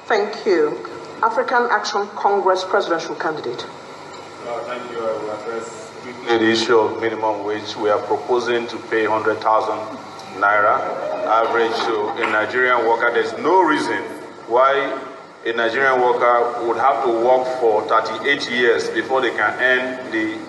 Thank you. African Action Congress presidential candidate. Thank you. I will address quickly the issue of minimum wage. We are proposing to pay 100,000 naira average to a Nigerian worker. There's no reason why a Nigerian worker would have to work for 38 years before they can earn the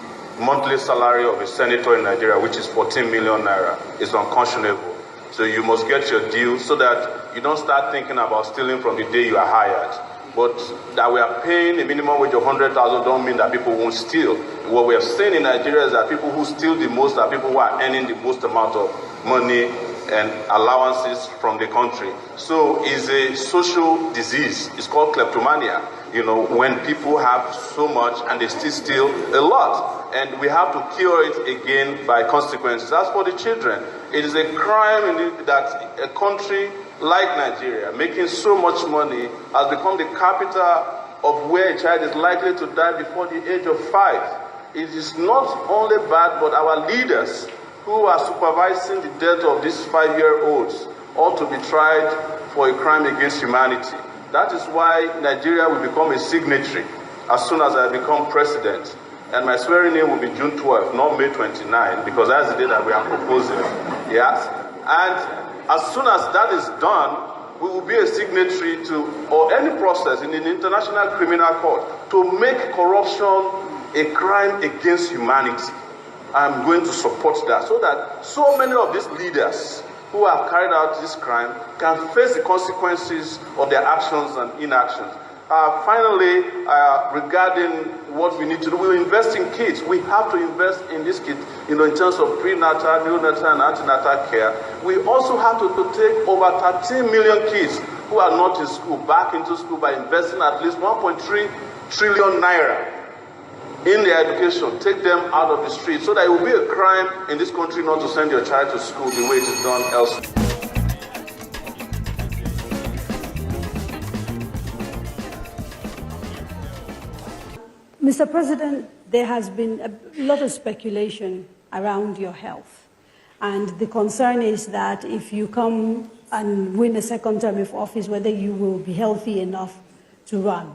monthly salary of a senator in Nigeria, which is 14 million naira. It's unconscionable. So you must get your due so that you don't start thinking about stealing from the day you are hired. But that we are paying a minimum wage of 100,000 don't mean that people won't steal. What we have seen in Nigeria is that people who steal the most are people who are earning the most amount of money and allowances from the country. So it's a social disease. It's called kleptomania. You know, when people have so much and they still steal a lot. And we have to cure it again by consequences. As for the children, it is a crime that a country like Nigeria, making so much money, has become the capital of where a child is likely to die before the age of 5. It is not only bad, but our leaders who are supervising the death of these 5-year-olds ought to be tried for a crime against humanity. That is why Nigeria will become a signatory as soon as I become president. And my swearing in will be June 12th, not May 29, because that's the day that we are proposing. Yes? And as soon as that is done, we will be a signatory to, or any process in an international criminal court, to make corruption a crime against humanity. I'm going to support that, so that so many of these leaders who have carried out this crime can face the consequences of their actions and inactions. Finally, regarding what we need to do, we'll invest in kids. We have to invest in these kids, in terms of prenatal, neonatal, and antenatal care. We also have to take over 13 million kids who are not in school back into school by investing at least 1.3 trillion naira in their education. Take them out of the street, so that it will be a crime in this country not to send your child to school the way it is done elsewhere. Mr. President, there has been a lot of speculation around your health. And the concern is that if you come and win a second term of office, whether you will be healthy enough to run.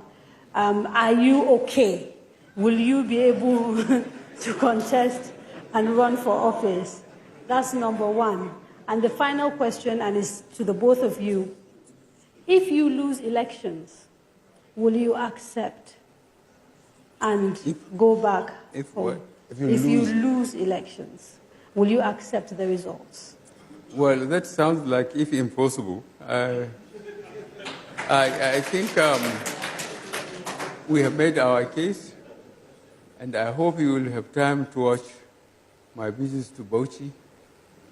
Are you okay? Will you be able to contest and run for office? That's number one. And the final question, and it's to the both of you, if you lose elections, will you accept and go back? If what? If you lose elections, will you accept the results? Well, that sounds like if impossible. I think we have made our case, and I hope you will have time to watch my visits to Bauchi,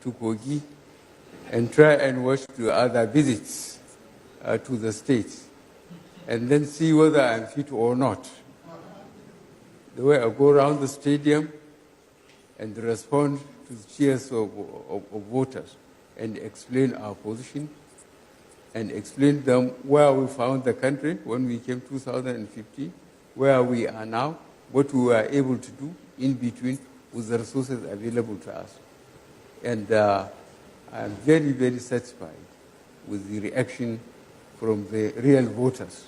to Kogi, and try and watch the other visits to the states, and then see whether I'm fit or not. The way I go around the stadium and respond to the cheers of voters and explain our position and explain to them where we found the country when we came 2015, where we are now, what we were able to do in between with the resources available to us. And I'm very, very satisfied with the reaction from the real voters.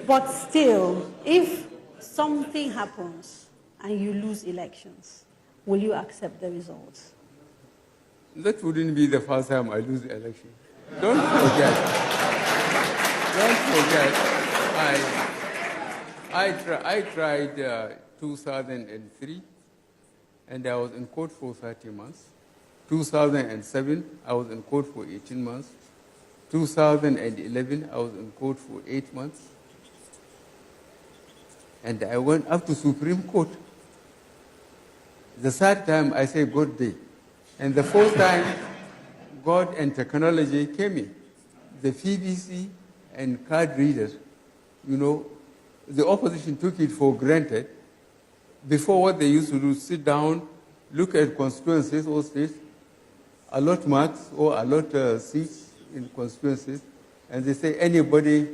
But still, if something happens and you lose elections, will you accept the results? That wouldn't be the first time I lose the election. Don't forget. Don't forget. I tried 2003, and I was in court for 30 months. 2007, I was in court for 18 months. 2011, I was in court for 8 months. And I went up to Supreme Court. The third time, I say, God day. And the fourth time, God and technology came in. The PVC and card readers, the opposition took it for granted. Before, what they used to do, sit down, look at constituencies or states, allot marks or allot seats in constituencies, and they say anybody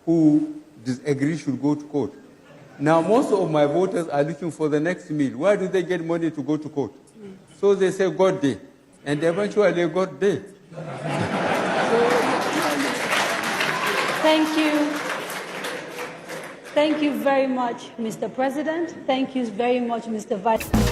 who disagrees should go to court. Now, most of my voters are looking for the next meal. Where do they get money to go to court? So they say God day, and eventually God day. Thank you. Thank you very much, Mr. President. Thank you very much, Mr. Vice President.